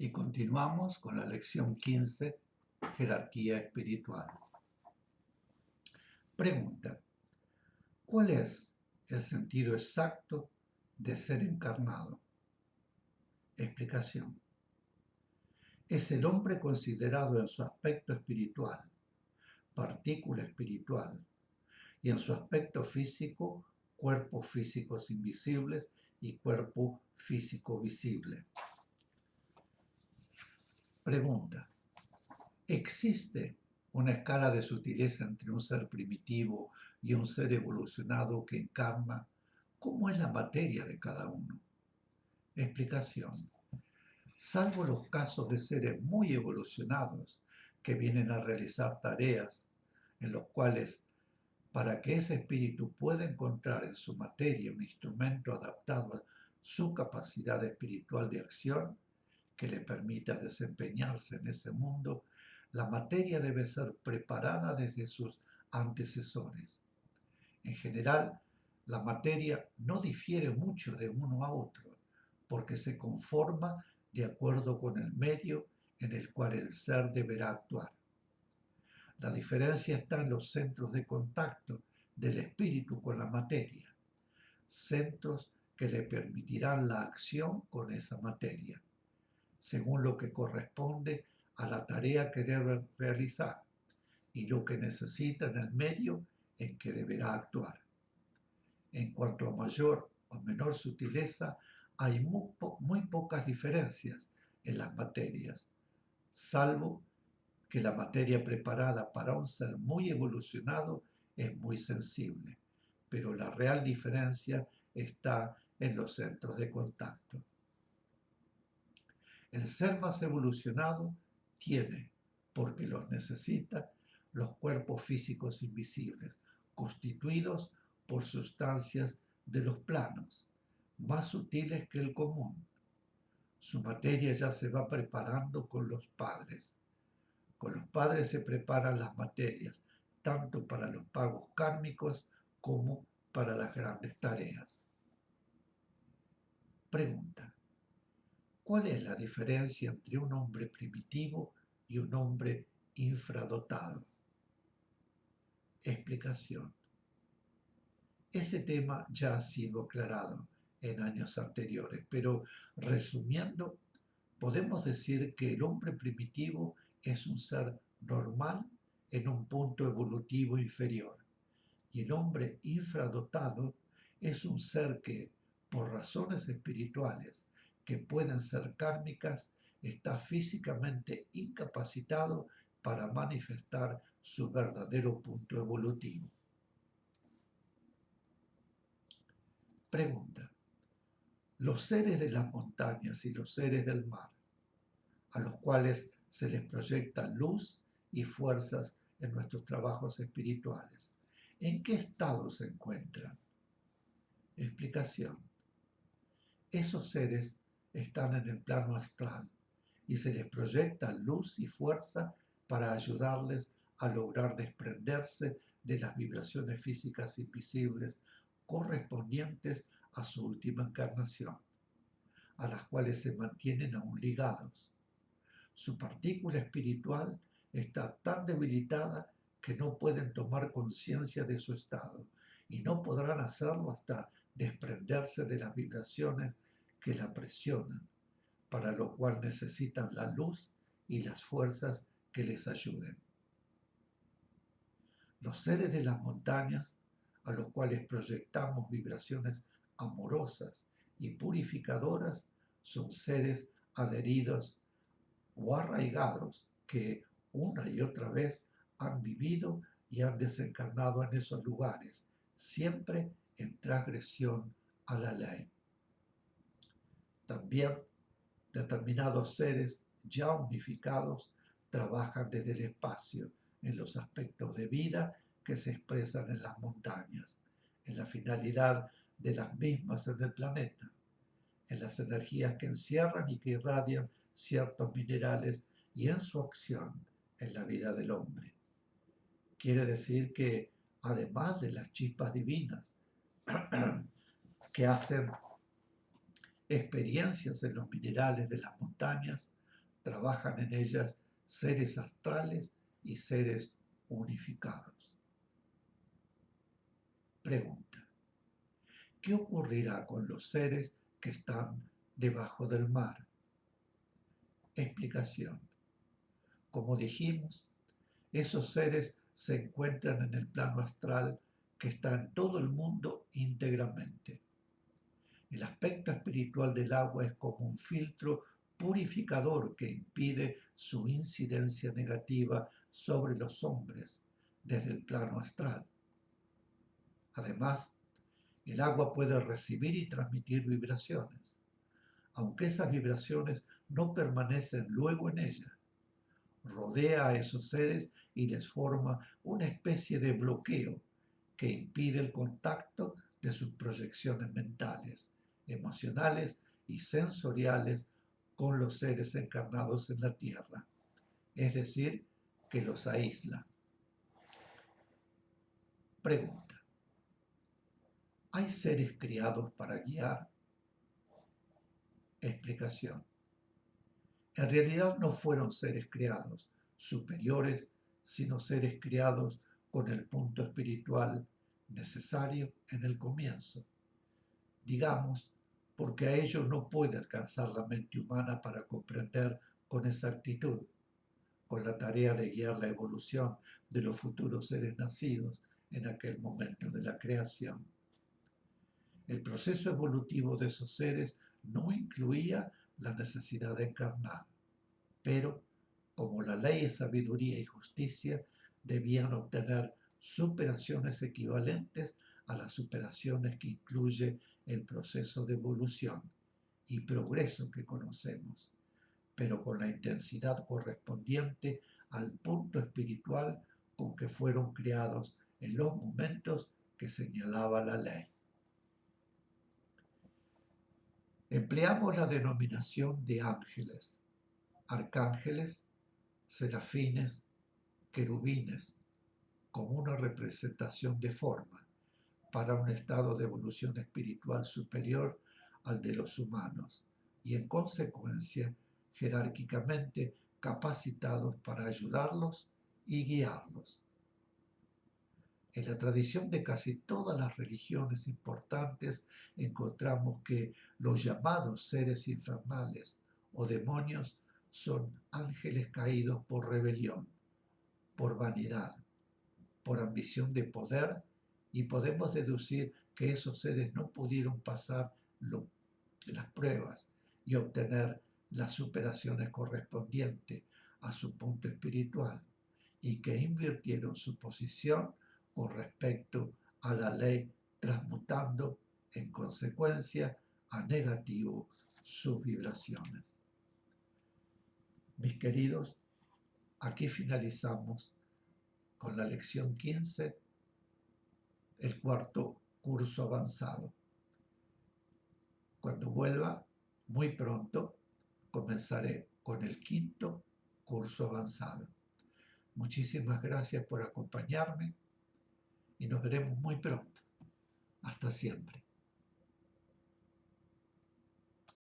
Y continuamos con la lección 15, jerarquía espiritual. Pregunta: ¿cuál es el sentido exacto de ser encarnado? Explicación: es el hombre considerado en su aspecto espiritual, partícula espiritual, y en su aspecto físico, cuerpos físicos invisibles y cuerpo físico visible. Pregunta: ¿existe una escala de sutileza entre un ser primitivo y un ser evolucionado que encarna? ¿Cómo es la materia de cada uno? Explicación: salvo los casos de seres muy evolucionados que vienen a realizar tareas en los cuales, para que ese espíritu pueda encontrar en su materia un instrumento adaptado a su capacidad espiritual de acción que le permita desempeñarse en ese mundo, la materia debe ser preparada desde sus antecesores. En general, la materia no difiere mucho de uno a otro, porque se conforma de acuerdo con el medio en el cual el ser deberá actuar. La diferencia está en los centros de contacto del espíritu con la materia, centros que le permitirán la acción con esa materia, según lo que corresponde a la tarea que debe realizar y lo que necesita en el medio en que deberá actuar. En cuanto a mayor o menor sutileza, hay muy pocas diferencias en las materias, salvo que la materia preparada para un ser muy evolucionado es muy sensible, pero la real diferencia está en los centros de contacto. El ser más evolucionado tiene, porque los necesita, los cuerpos físicos invisibles, constituidos por sustancias de los planos, más sutiles que el común. Su materia ya se va preparando con los padres. Con los padres se preparan las materias, tanto para los pagos kármicos como para las grandes tareas. Pregunta: ¿cuál es la diferencia entre un hombre primitivo y un hombre infradotado? Explicación: ese tema ya ha sido aclarado en años anteriores, pero resumiendo, podemos decir que el hombre primitivo es un ser normal en un punto evolutivo inferior, y el hombre infradotado es un ser que, por razones espirituales que pueden ser kármicas, está físicamente incapacitado para manifestar su verdadero punto evolutivo. Pregunta: los seres de las montañas y los seres del mar, a los cuales se les proyecta luz y fuerzas en nuestros trabajos espirituales, ¿en qué estado se encuentran? Explicación: esos seres están en el plano astral y se les proyecta luz y fuerza para ayudarles a lograr desprenderse de las vibraciones físicas invisibles correspondientes a su última encarnación, a las cuales se mantienen aún ligados. Su partícula espiritual está tan debilitada que no pueden tomar conciencia de su estado y no podrán hacerlo hasta desprenderse de las vibraciones que la presionan, para lo cual necesitan la luz y las fuerzas que les ayuden. Los seres de las montañas, a los cuales proyectamos vibraciones amorosas y purificadoras, son seres adheridos o arraigados que una y otra vez han vivido y han desencarnado en esos lugares, siempre en transgresión a la ley. También determinados seres ya unificados trabajan desde el espacio en los aspectos de vida que se expresan en las montañas, en la finalidad de las mismas en el planeta, en las energías que encierran y que irradian ciertos minerales y en su acción en la vida del hombre. Quiere decir que, además de las chispas divinas que hacen experiencias en los minerales de las montañas, trabajan en ellas seres astrales y seres unificados. Pregunta: ¿qué ocurrirá con los seres que están debajo del mar? Explicación: como dijimos, esos seres se encuentran en el plano astral que está en todo el mundo íntegramente. El aspecto espiritual del agua es como un filtro purificador que impide su incidencia negativa sobre los hombres desde el plano astral. Además, el agua puede recibir y transmitir vibraciones, aunque esas vibraciones no permanecen luego en ella. Rodea a esos seres y les forma una especie de bloqueo que impide el contacto de sus proyecciones mentales, emocionales y sensoriales con los seres encarnados en la Tierra, es decir, que los aísla. Pregunta: ¿hay seres creados para guiar? Explicación: en realidad no fueron seres creados superiores, sino seres creados con el punto espiritual necesario en el comienzo. Digamos, porque a ello no puede alcanzar la mente humana para comprender con exactitud, con la tarea de guiar la evolución de los futuros seres nacidos en aquel momento de la creación. El proceso evolutivo de esos seres no incluía la necesidad de encarnar, pero como la ley es sabiduría y justicia, debían obtener superaciones equivalentes a las superaciones que incluye el proceso de evolución y progreso que conocemos, pero con la intensidad correspondiente al punto espiritual con que fueron creados en los momentos que señalaba la ley. Empleamos la denominación de ángeles, arcángeles, serafines, querubines, como una representación de forma para un estado de evolución espiritual superior al de los humanos y en consecuencia jerárquicamente capacitados para ayudarlos y guiarlos. En la tradición de casi todas las religiones importantes encontramos que los llamados seres infernales o demonios son ángeles caídos por rebelión, por vanidad, por ambición de poder, y podemos deducir que esos seres no pudieron pasar las pruebas y obtener las superaciones correspondientes a su punto espiritual y que invirtieron su posición con respecto a la ley, transmutando en consecuencia a negativo sus vibraciones. Mis queridos, aquí finalizamos con la lección 15, el cuarto curso avanzado. Cuando vuelva, muy pronto, comenzaré con el quinto curso avanzado. Muchísimas gracias por acompañarme y nos veremos muy pronto. Hasta siempre.